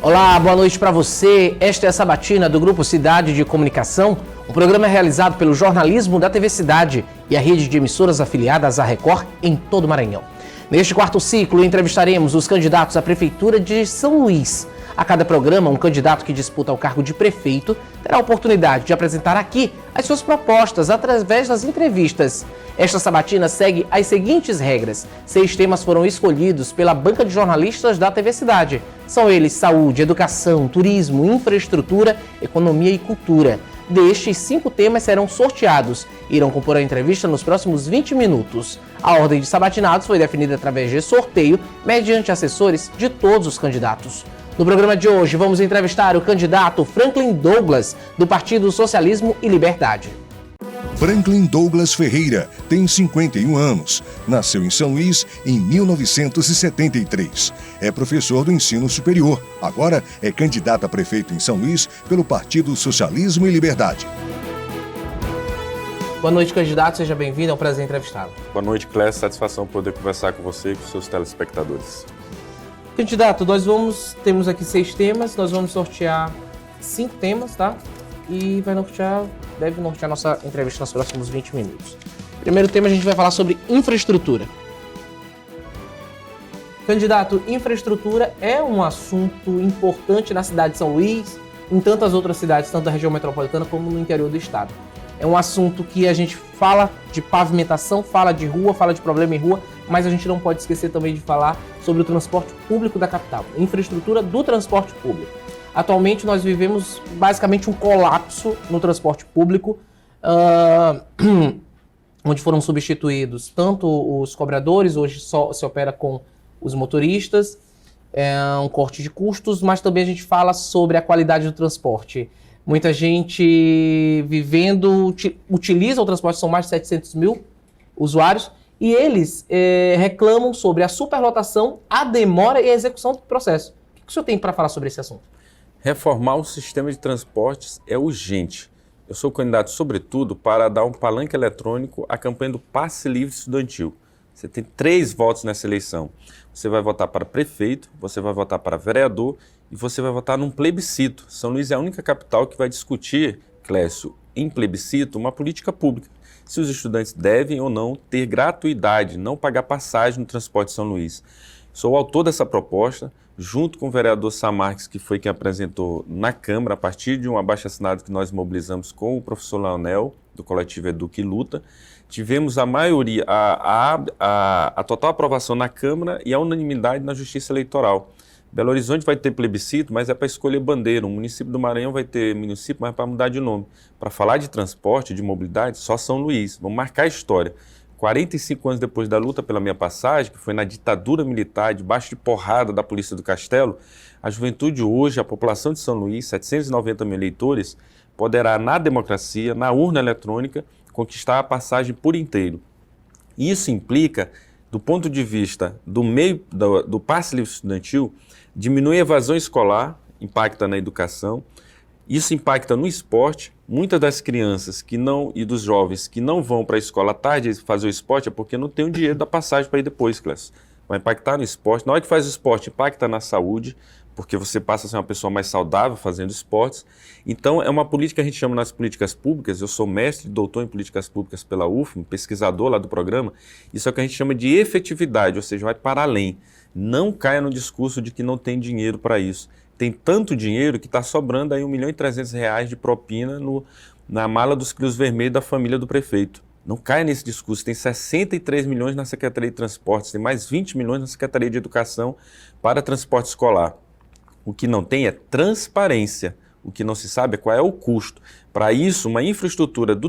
Olá, boa noite para você. Esta é a Sabatina do Grupo Cidade de Comunicação. O programa é realizado pelo jornalismo da TV Cidade e a rede de emissoras afiliadas à Record em todo o Maranhão. Neste quarto ciclo, entrevistaremos os candidatos à Prefeitura de São Luís. A cada programa, um candidato que disputa o cargo de prefeito terá a oportunidade de apresentar aqui as suas propostas através das entrevistas. Esta sabatina segue as seguintes regras. 6 temas foram escolhidos pela banca de jornalistas da TV Cidade. São eles saúde, educação, turismo, infraestrutura, economia e cultura. Destes, 5 temas serão sorteados e irão compor a entrevista nos próximos 20 minutos. A ordem de sabatinados foi definida através de sorteio, mediante assessores de todos os candidatos. No programa de hoje, vamos entrevistar o candidato Franklin Douglas, do Partido Socialismo e Liberdade. Franklin Douglas Ferreira tem 51 anos. Nasceu em São Luís em 1973. É professor do ensino superior. Agora é candidato a prefeito em São Luís pelo Partido Socialismo e Liberdade. Boa noite, candidato. Seja bem-vindo. É um prazer entrevistá-lo. Boa noite, Clécio. Satisfação poder conversar com você e com seus telespectadores. Candidato, temos aqui 6 temas. Nós vamos sortear 5 temas, tá? E deve nortear nossa entrevista nos próximos 20 minutos. Primeiro tema, a gente vai falar sobre infraestrutura. Candidato, infraestrutura é um assunto importante na cidade de São Luís, em tantas outras cidades, tanto da região metropolitana como no interior do estado. É um assunto que a gente fala de pavimentação, fala de rua, fala de problema em rua, mas a gente não pode esquecer também de falar sobre o transporte público da capital, infraestrutura do transporte público. Atualmente nós vivemos basicamente um colapso no transporte público, onde foram substituídos tanto os cobradores, hoje só se opera com os motoristas, um corte de custos, mas também a gente fala sobre a qualidade do transporte. Muita gente utiliza o transporte, são mais de 700 mil usuários, e eles reclamam sobre a superlotação, a demora e a execução do processo. O que o senhor tem para falar sobre esse assunto? Reformar o sistema de transportes é urgente. Eu sou candidato, sobretudo, para dar um palanque eletrônico à campanha do Passe Livre Estudantil. Você tem 3 votos nessa eleição. Você vai votar para prefeito, você vai votar para vereador e você vai votar num plebiscito. São Luís é a única capital que vai discutir, Clécio, em plebiscito, uma política pública. Se os estudantes devem ou não ter gratuidade, não pagar passagem no transporte de São Luís. Sou o autor dessa proposta, junto com o vereador Samarques, que foi quem apresentou na Câmara, a partir de um abaixo-assinado que nós mobilizamos com o professor Leonel, do coletivo Eduque e Luta. Tivemos a maioria, a total aprovação na Câmara e a unanimidade na Justiça Eleitoral. Belo Horizonte vai ter plebiscito, mas é para escolher bandeira. O município do Maranhão vai ter município, mas para mudar de nome. Para falar de transporte, de mobilidade, só São Luís. Vamos marcar a história. 45 anos depois da luta pela minha passagem, que foi na ditadura militar, debaixo de porrada da Polícia do Castelo, a juventude hoje, a população de São Luís, 790 mil eleitores, poderá, na democracia, na urna eletrônica, conquistar a passagem por inteiro. Isso implica, do ponto de vista do passe livre estudantil, diminuir a evasão escolar, impacta na educação. Isso impacta no esporte. Muitas das crianças e dos jovens que não vão para a escola à tarde fazer o esporte é porque não tem o dinheiro da passagem para ir depois, Clécio. Vai impactar no esporte. Na hora que faz o esporte, impacta na saúde, porque você passa a ser uma pessoa mais saudável fazendo esportes. Então, é uma política que a gente chama nas políticas públicas. Eu sou mestre e doutor em políticas públicas pela UFM, pesquisador lá do programa. Isso é o que a gente chama de efetividade, ou seja, vai para além. Não caia no discurso de que não tem dinheiro para isso. Tem tanto dinheiro que está sobrando aí R$1.300.000 de propina na mala dos crios vermelhos da família do prefeito. Não caia nesse discurso. Tem 63 milhões na Secretaria de Transportes, tem mais 20 milhões na Secretaria de Educação para transporte escolar. O que não tem é transparência. O que não se sabe é qual é o custo. Para isso, uma infraestrutura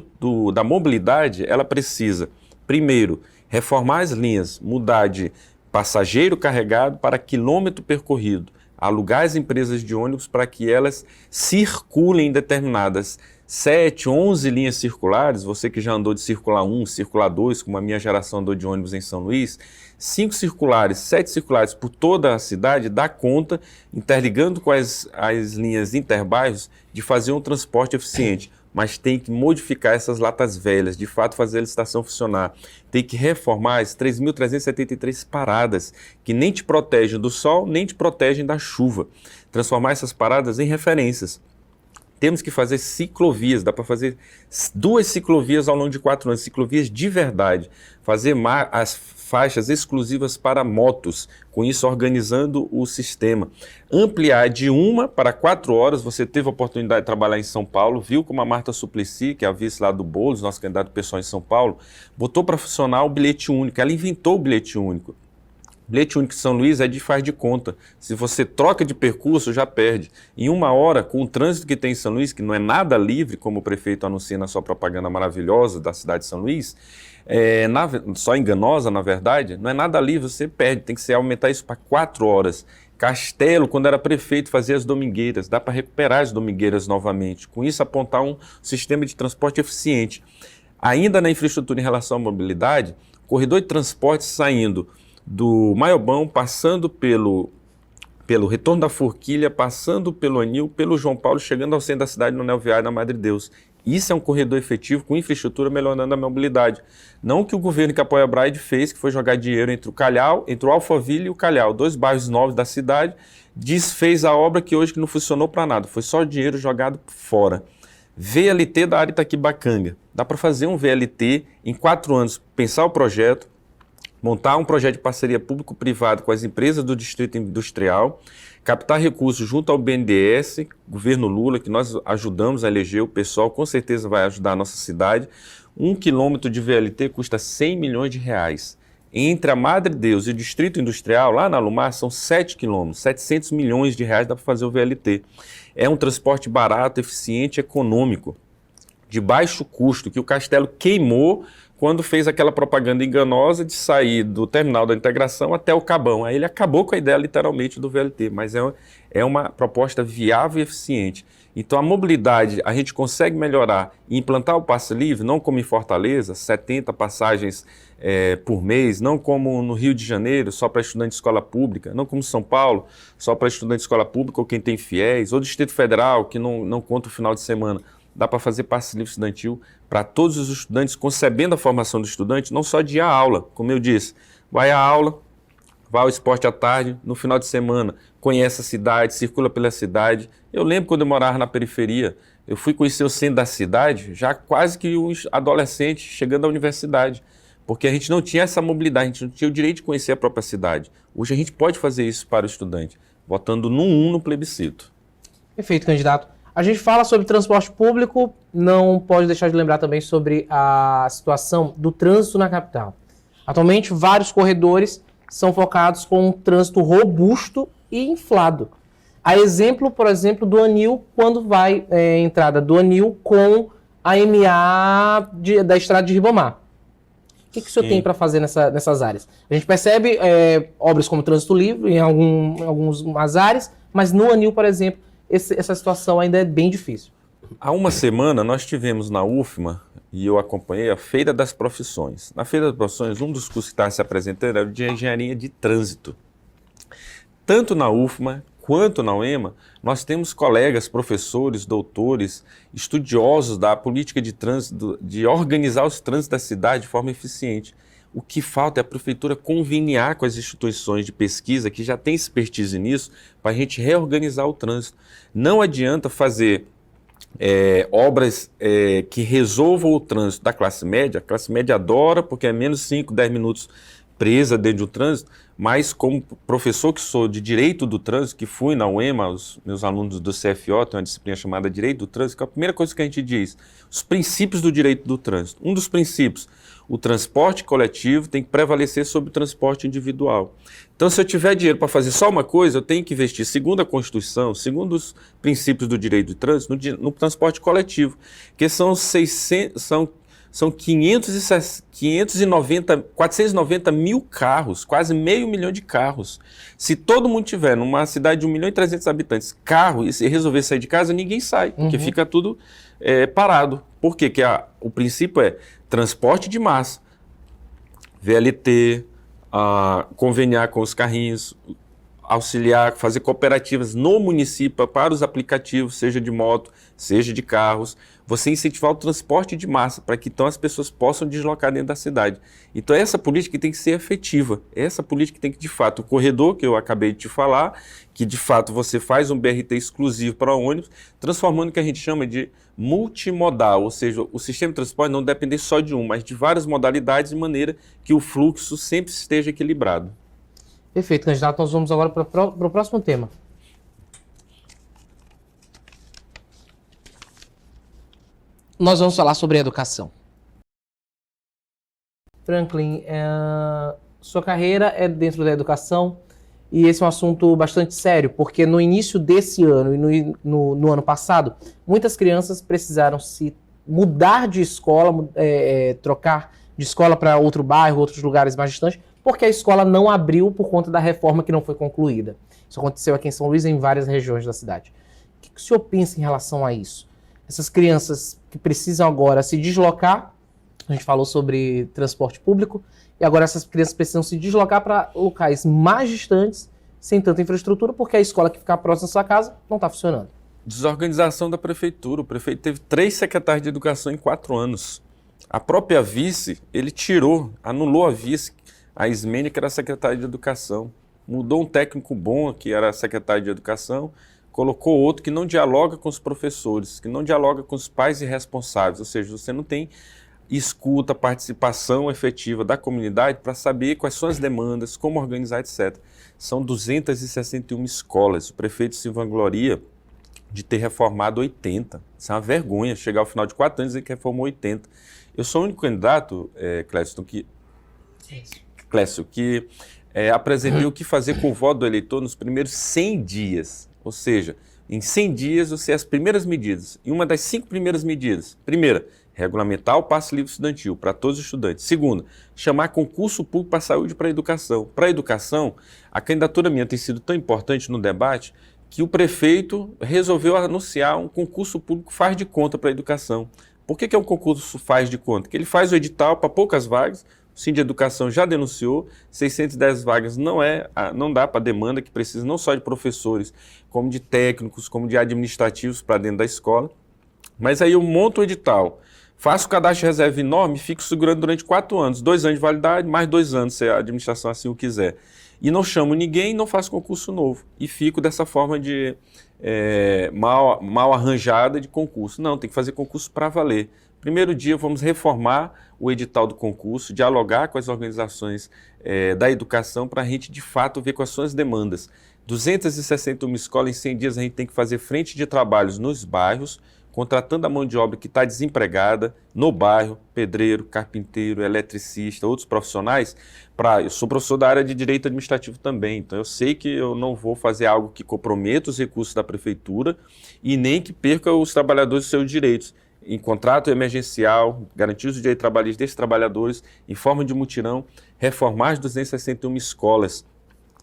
da mobilidade, ela precisa, primeiro, reformar as linhas, mudar de passageiro carregado para quilômetro percorrido, alugar as empresas de ônibus para que elas circulem em determinadas 7, 11 linhas circulares. Você que já andou de Circular 1, Circular 2, como a minha geração andou de ônibus em São Luís, 5 circulares, 7 circulares por toda a cidade, dá conta, interligando com as linhas interbairros, de fazer um transporte eficiente. mas tem que modificar essas latas velhas, de fato fazer a licitação funcionar. Tem que reformar as 3.373 paradas, que nem te protegem do sol, nem te protegem da chuva. Transformar essas paradas em referências. Temos que fazer ciclovias, dá para fazer 2 ciclovias ao longo de 4 anos, ciclovias de verdade. Fazer as faixas exclusivas para motos, com isso organizando o sistema. Ampliar de 1 para 4 horas, você teve a oportunidade de trabalhar em São Paulo, viu como a Marta Suplicy, que é a vice lá do Boulos, nosso candidato pessoal em São Paulo, botou para funcionar o bilhete único, ela inventou o bilhete único. O bilhete único de São Luís é de faz de conta. Se você troca de percurso, já perde. Em 1 hora, com o trânsito que tem em São Luís, que não é nada livre, como o prefeito anuncia na sua propaganda maravilhosa da cidade de São Luís, só enganosa, na verdade, não é nada livre, você perde. Tem que ser aumentar isso para 4 horas. Castelo, quando era prefeito, fazia as domingueiras. Dá para recuperar as domingueiras novamente. Com isso, apontar um sistema de transporte eficiente. Ainda na infraestrutura em relação à mobilidade, corredor de transporte saindo do Maiobão, passando pelo retorno da Forquilha, passando pelo Anil, pelo João Paulo, chegando ao centro da cidade, no Anel Viário, na Madre Deus. Isso é um corredor efetivo com infraestrutura melhorando a mobilidade. Não o que o governo que apoia a Braide fez, que foi jogar dinheiro entre o Alphaville e o Calhau, 2 bairros novos da cidade, desfez a obra que hoje não funcionou para nada, foi só dinheiro jogado fora. VLT da área Itaquibacanga. Dá para fazer um VLT em 4 anos, pensar o projeto, montar um projeto de parceria público-privado com as empresas do Distrito Industrial, captar recursos junto ao BNDES, governo Lula, que nós ajudamos a eleger, o pessoal com certeza vai ajudar a nossa cidade. 1 quilômetro de VLT custa 100 milhões de reais. Entre a Madre Deus e o Distrito Industrial, lá na Alumar, são 7 quilômetros, 700 milhões de reais dá para fazer o VLT. É um transporte barato, eficiente, econômico, de baixo custo, que o Castelo queimou quando fez aquela propaganda enganosa de sair do terminal da integração até o Cabão. Aí ele acabou com a ideia, literalmente, do VLT, mas é uma proposta viável e eficiente. Então, a mobilidade, a gente consegue melhorar e implantar o passe livre, não como em Fortaleza, 70 passagens por mês, não como no Rio de Janeiro, só para estudante de escola pública, não como São Paulo, só para estudante de escola pública ou quem tem fiéis, ou Distrito Federal, que não conta o final de semana. Dá para fazer passe livre estudantil para todos os estudantes, concebendo a formação do estudante, não só de ir à aula, como eu disse, vai à aula, vai ao esporte à tarde, no final de semana, conhece a cidade, circula pela cidade. Eu lembro quando eu morava na periferia, eu fui conhecer o centro da cidade, já quase que um adolescente chegando à universidade, porque a gente não tinha essa mobilidade, a gente não tinha o direito de conhecer a própria cidade. Hoje a gente pode fazer isso para o estudante, votando no plebiscito. Perfeito, candidato. A gente fala sobre transporte público, não pode deixar de lembrar também sobre a situação do trânsito na capital. Atualmente, vários corredores são focados com um trânsito robusto e inflado. A exemplo, por exemplo, do Anil, quando vai entrada do Anil com a MA da estrada de Ribamar. O que o senhor tem para fazer nessas áreas? A gente percebe obras como trânsito livre em algumas áreas, mas no Anil, por exemplo, essa situação ainda é bem difícil. Há uma semana nós tivemos na UFMA, e eu acompanhei a Feira das Profissões. Na Feira das Profissões, um dos cursos que estava se apresentando era o de Engenharia de Trânsito. Tanto na UFMA quanto na UEMA, nós temos colegas, professores, doutores, estudiosos da política de trânsito, de organizar os trânsitos da cidade de forma eficiente. O que falta é a prefeitura conveniar com as instituições de pesquisa que já têm expertise nisso para a gente reorganizar o trânsito. Não adianta fazer obras que resolvam o trânsito da classe média. A classe média adora porque é menos 5, 10 minutos presa dentro de um trânsito, mas como professor que sou de Direito do Trânsito, que fui na UEMA, os meus alunos do CFO têm uma disciplina chamada Direito do Trânsito, que é a primeira coisa que a gente diz, os princípios do direito do trânsito. Um dos princípios, o transporte coletivo tem que prevalecer sobre o transporte individual. Então, se eu tiver dinheiro para fazer só uma coisa, eu tenho que investir, segundo a Constituição, segundo os princípios do direito do trânsito, no transporte coletivo, que são 490 mil carros, quase 500 mil de carros. Se todo mundo tiver numa cidade de 1.300.000 habitantes, carro, e se resolver sair de casa, ninguém sai, porque fica tudo parado. Por quê? O princípio é transporte de massa, VLT, conveniar com os carrinhos, auxiliar, fazer cooperativas no município para os aplicativos, seja de moto, seja de carros. Você incentivar o transporte de massa para que então as pessoas possam deslocar dentro da cidade. Então essa política tem que ser efetiva. Essa política tem que, de fato, o corredor que eu acabei de te falar, que de fato você faz um BRT exclusivo para ônibus, transformando o que a gente chama de multimodal, ou seja, o sistema de transporte não depender só de um, mas de várias modalidades, de maneira que o fluxo sempre esteja equilibrado. Perfeito, candidato. Nós vamos agora para o próximo tema. Nós vamos falar sobre educação. Franklin, sua carreira é dentro da educação e esse é um assunto bastante sério, porque no início desse ano e no ano passado, muitas crianças precisaram se mudar de escola, trocar de escola para outro bairro, outros lugares mais distantes, porque a escola não abriu por conta da reforma que não foi concluída. Isso aconteceu aqui em São Luís e em várias regiões da cidade. O que o senhor pensa em relação a isso? Essas crianças que precisam agora se deslocar, a gente falou sobre transporte público, e agora essas crianças precisam se deslocar para locais mais distantes, sem tanta infraestrutura, porque a escola que fica próxima da sua casa não está funcionando. Desorganização da prefeitura. O prefeito teve 3 secretários de educação em 4 anos. A própria vice, ele anulou a vice, a Ismênia, que era secretária de educação. Mudou um técnico bom, que era secretário de educação, colocou outro que não dialoga com os professores, que não dialoga com os pais e responsáveis, ou seja, você não tem escuta, participação efetiva da comunidade para saber quais são as demandas, como organizar, etc. São 261 escolas. O prefeito se vangloria de ter reformado 80. Isso é uma vergonha, chegar ao final de 4 anos e dizer que reformou 80. Eu sou o único candidato, Clécio, que apresentei o que fazer com o voto do eleitor nos primeiros 100 dias. Ou seja, em 100 dias você as primeiras medidas. E uma das 5 primeiras medidas. Primeira, regulamentar o passe livre estudantil para todos os estudantes. Segunda, chamar concurso público para a saúde e para a educação. Para a educação, a candidatura minha tem sido tão importante no debate que o prefeito resolveu anunciar um concurso público faz de conta para a educação. Por que é um concurso faz de conta? Que ele faz o edital para poucas vagas. O Síndico de Educação já denunciou, 610 vagas não dá para a demanda que precisa não só de professores, como de técnicos, como de administrativos para dentro da escola. Mas aí eu monto o edital, faço o cadastro de reserva enorme e fico segurando durante 4 anos, 2 anos de validade, mais 2 anos, se a administração assim o quiser. E não chamo ninguém, não faço concurso novo. E fico dessa forma de mal arranjada de concurso. Não, tem que fazer concurso para valer. Primeiro dia, vamos reformar o edital do concurso, dialogar com as organizações da educação para a gente, de fato, ver quais são as demandas. 261 escolas em 100 dias, a gente tem que fazer frente de trabalhos nos bairros, contratando a mão de obra que está desempregada no bairro, pedreiro, carpinteiro, eletricista, outros profissionais. Eu sou professor da área de Direito Administrativo também, então eu sei que eu não vou fazer algo que comprometa os recursos da prefeitura e nem que perca os trabalhadores os seus direitos. Em contrato emergencial, garantir os direitos trabalhistas desses trabalhadores, em forma de mutirão, reformar as 261 escolas,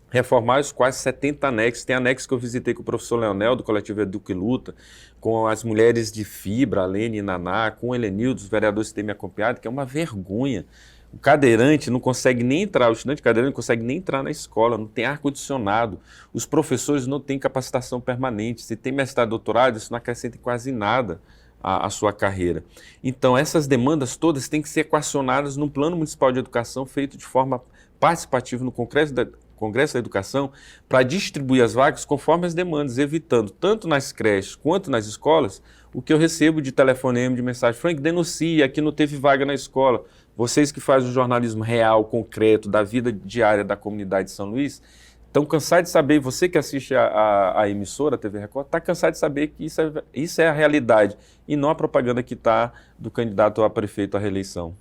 reformar os quase 70 anexos. Tem anexo que eu visitei com o professor Leonel, do coletivo Educa e Luta, com as mulheres de Fibra, a Lene e Naná, com o Helenildo, os vereadores que têm me acompanhado, que é uma vergonha. O cadeirante não consegue nem entrar, o estudante cadeirante não consegue nem entrar na escola, não tem ar-condicionado. Os professores não têm capacitação permanente. Se tem mestrado e doutorado, isso não acrescenta em quase nada a sua carreira. Então, essas demandas todas têm que ser equacionadas num plano municipal de educação feito de forma participativa no Congresso da Educação para distribuir as vagas conforme as demandas, evitando, tanto nas creches quanto nas escolas, o que eu recebo de telefonema, de mensagem: Frank, denuncia, aqui não teve vaga na escola. Vocês que fazem o jornalismo real, concreto, da vida diária da comunidade de São Luís, estão cansados de saber, você que assiste a emissora, a TV Record, está cansado de saber que isso é a realidade e não a propaganda que está do candidato a prefeito à reeleição.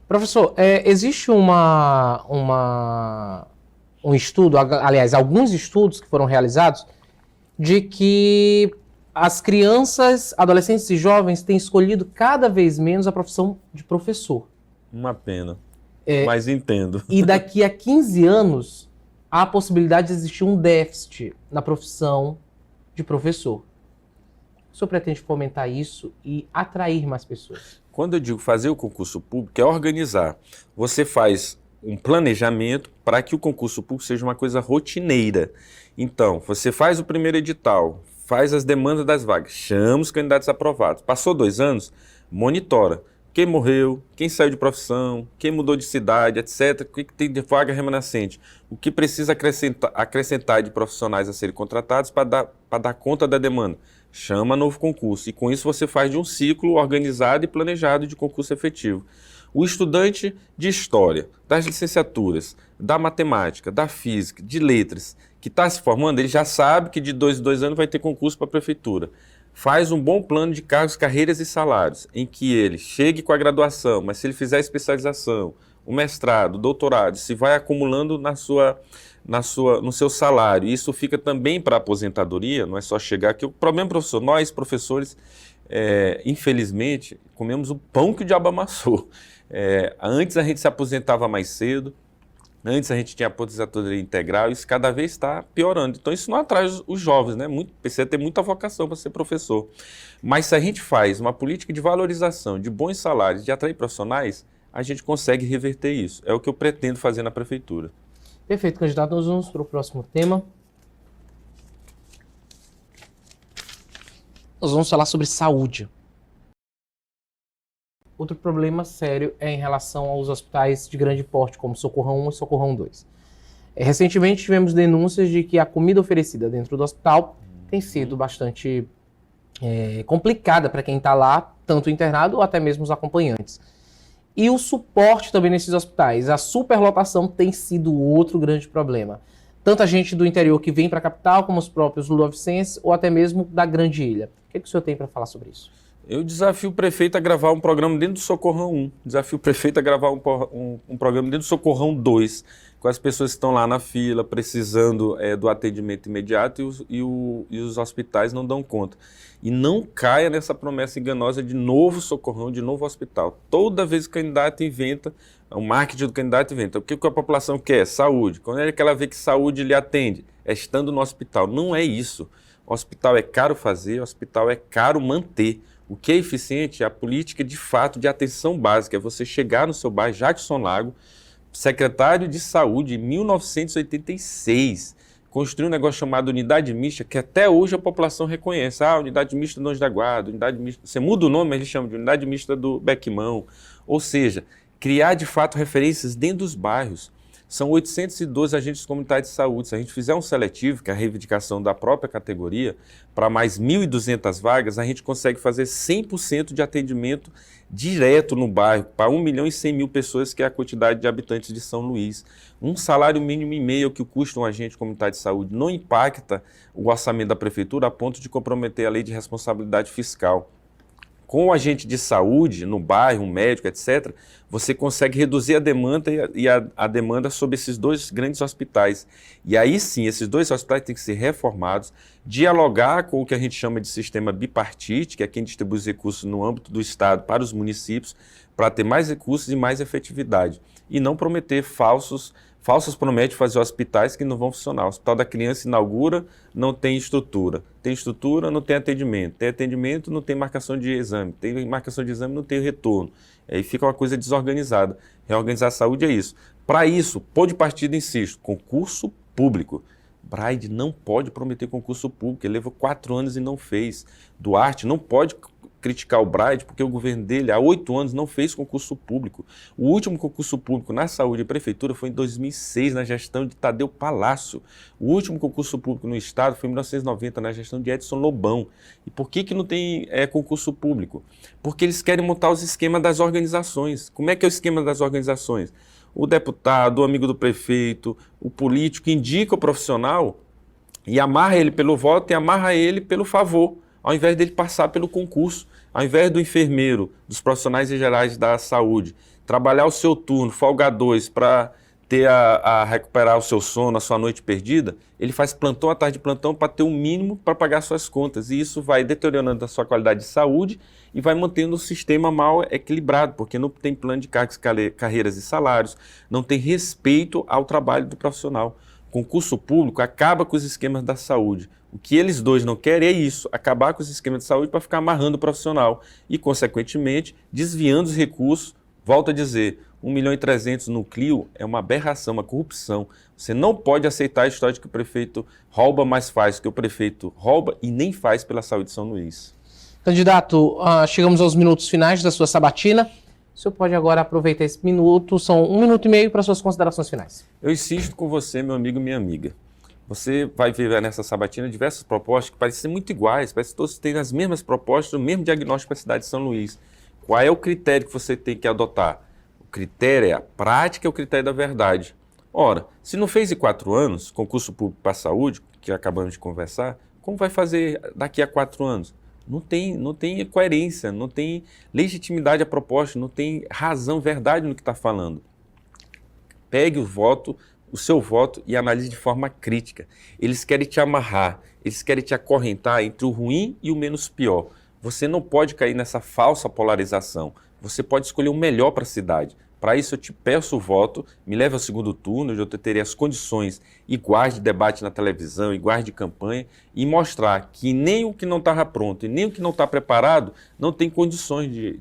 Professor, existe um estudo, aliás, alguns estudos que foram realizados, de que as crianças, adolescentes e jovens têm escolhido cada vez menos a profissão de professor. Uma pena, mas entendo. E daqui a 15 anos, há a possibilidade de existir um déficit na profissão de professor. O senhor pretende fomentar isso e atrair mais pessoas? Quando eu digo fazer o concurso público, é organizar. Você faz um planejamento para que o concurso público seja uma coisa rotineira. Então, você faz o primeiro edital, faz as demandas das vagas, chama os candidatos aprovados. Passou 2 anos, monitora quem morreu, quem saiu de profissão, quem mudou de cidade, etc. O que tem de vaga remanescente, o que precisa acrescentar de profissionais a serem contratados para dar conta da demanda. Chama novo concurso e com isso você faz de um ciclo organizado e planejado de concurso efetivo. O estudante de história, das licenciaturas, da matemática, da física, de letras, que está se formando, ele já sabe que de 2 em 2 anos vai ter concurso para a prefeitura. Faz um bom plano de cargos, carreiras e salários, em que ele chegue com a graduação, mas se ele fizer a especialização, o mestrado, o doutorado, se vai acumulando no seu salário. Isso fica também para a aposentadoria, não é só chegar aqui. O problema, professor, nós, professores, infelizmente, comemos o pão que o diabo amassou. Antes a gente se aposentava mais cedo, antes a gente tinha aposentadoria integral, isso cada vez está piorando. Então isso não atrai os jovens, né? Precisa ter muita vocação para ser professor. Mas se a gente faz uma política de valorização, de bons salários, de atrair profissionais, a gente consegue reverter isso. É o que eu pretendo fazer na prefeitura. Perfeito, candidato. Nós vamos para o próximo tema. Nós vamos falar sobre saúde. Outro problema sério é em relação aos hospitais de grande porte, como Socorrão 1 e Socorrão 2. Recentemente tivemos denúncias de que a comida oferecida dentro do hospital tem sido bastante complicada para quem está lá, tanto o internado ou até mesmo os acompanhantes. E o suporte também nesses hospitais. A superlotação tem sido outro grande problema. Tanto a gente do interior que vem para a capital, como os próprios ludovicenses, ou até mesmo da Grande Ilha. O que o senhor tem para falar sobre isso? Eu desafio o prefeito a gravar um programa dentro do Socorrão 1, desafio o prefeito a gravar um programa dentro do Socorrão 2, com as pessoas que estão lá na fila, precisando do atendimento imediato e os hospitais não dão conta. E não caia nessa promessa enganosa de novo Socorrão, de novo hospital. Toda vez que o candidato inventa, o marketing do candidato inventa. O que a população quer? Saúde. Quando é que ela vê que saúde lhe atende? É estando no hospital. Não é isso. O hospital é caro fazer, o hospital é caro manter. O que é eficiente é a política de fato de atenção básica, é você chegar no seu bairro, Jackson Lago, secretário de saúde, em 1986, construiu um negócio chamado unidade mista, que até hoje a população reconhece. Unidade mista do Anjo da Guarda, unidade mista, você muda o nome, mas eles chamam de unidade mista do Bequimão. Ou seja, criar de fato referências dentro dos bairros. São 812 agentes comunitários de saúde. Se a gente fizer um seletivo, que é a reivindicação da própria categoria, para mais 1.200 vagas, a gente consegue fazer 100% de atendimento direto no bairro, para 1.100.000 pessoas, que é a quantidade de habitantes de São Luís. Um salário mínimo e meio que custa um agente comunitário de saúde não impacta o orçamento da prefeitura a ponto de comprometer a lei de responsabilidade fiscal. Com o agente de saúde, no bairro, um médico, etc., você consegue reduzir a demanda e a demanda sobre esses 2 grandes hospitais. E aí sim, esses 2 hospitais têm que ser reformados, dialogar com o que a gente chama de sistema bipartite, que é quem distribui os recursos no âmbito do Estado para os municípios, para ter mais recursos e mais efetividade. E não prometer falsos promete fazer hospitais que não vão funcionar. O Hospital da Criança inaugura, não tem estrutura. Tem estrutura, não tem atendimento. Tem atendimento, não tem marcação de exame. Tem marcação de exame, não tem retorno. Aí fica uma coisa desorganizada. Reorganizar a saúde é isso. Para isso, pôr de partida, insisto, concurso público. Braide não pode prometer concurso público. Ele levou 4 anos e não fez. Duarte não pode criticar o Braide, porque o governo dele, há 8 anos, não fez concurso público. O último concurso público na saúde e prefeitura foi em 2006, na gestão de Tadeu Palácio. O último concurso público no estado foi em 1990, na gestão de Edson Lobão. E por que não tem concurso público? Porque eles querem montar os esquemas das organizações. Como é que é o esquema das organizações? O deputado, o amigo do prefeito, o político indica o profissional e amarra ele pelo voto e amarra ele pelo favor, ao invés dele passar pelo concurso, ao invés do enfermeiro, dos profissionais gerais da saúde, trabalhar o seu turno, folga 2 para recuperar o seu sono, a sua noite perdida, ele faz plantão à tarde de plantão para ter o mínimo para pagar suas contas. E isso vai deteriorando a sua qualidade de saúde e vai mantendo o sistema mal equilibrado, porque não tem plano de cargos, carreiras e salários, não tem respeito ao trabalho do profissional. Concurso público acaba com os esquemas da saúde. O que eles dois não querem é isso, acabar com os esquemas de saúde para ficar amarrando o profissional e, consequentemente, desviando os recursos. Volto a dizer, 1.300.000 no Clio é uma aberração, uma corrupção. Você não pode aceitar a história de que o prefeito rouba, mas faz, que o prefeito rouba e nem faz pela saúde de São Luís. Candidato, chegamos aos minutos finais da sua sabatina. O senhor pode agora aproveitar esse minuto, são 1 minuto e meio para suas considerações finais. Eu insisto com você, meu amigo e minha amiga. Você vai ver nessa sabatina diversas propostas que parecem ser muito iguais, parece que todos têm as mesmas propostas, o mesmo diagnóstico para a cidade de São Luís. Qual é o critério que você tem que adotar? O critério é a prática, é o critério da verdade. Ora, se não fez em 4 anos, concurso público para a saúde, que acabamos de conversar, como vai fazer daqui a 4 anos? Não tem coerência, não tem legitimidade à proposta, não tem razão, verdade no que está falando. Pegue o seu voto e analise de forma crítica. Eles querem te amarrar, eles querem te acorrentar entre o ruim e o menos pior. Você não pode cair nessa falsa polarização. Você pode escolher o melhor para a cidade. Para isso eu te peço o voto, me leve ao segundo turno, onde eu terei as condições iguais de debate na televisão, iguais de campanha, e mostrar que nem o que não estava pronto e nem o que não está preparado não tem condições de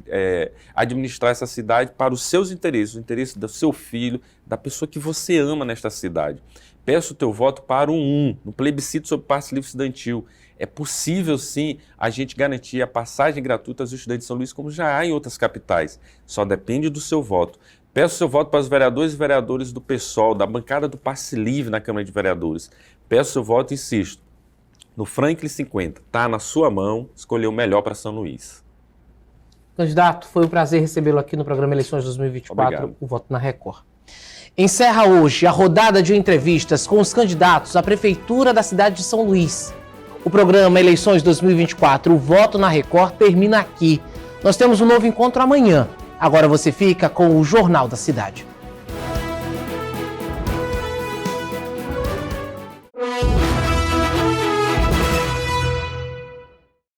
administrar essa cidade para os seus interesses, o interesse do seu filho, da pessoa que você ama nesta cidade. Peço o teu voto para o 1, no plebiscito sobre passe livre estudantil. É possível, sim, a gente garantir a passagem gratuita aos estudantes de São Luís, como já há em outras capitais. Só depende do seu voto. Peço o seu voto para os vereadores e vereadoras do PSOL, da bancada do Passe Livre na Câmara de Vereadores. Peço o seu voto, insisto, no Franklin 50. Está na sua mão escolher o melhor para São Luís. Candidato, foi um prazer recebê-lo aqui no programa Eleições 2024, Obrigado. o Voto na Record. Encerra hoje a rodada de entrevistas com os candidatos à Prefeitura da cidade de São Luís. O programa Eleições 2024, o Voto na Record, termina aqui. Nós temos um novo encontro amanhã. Agora você fica com o Jornal da Cidade.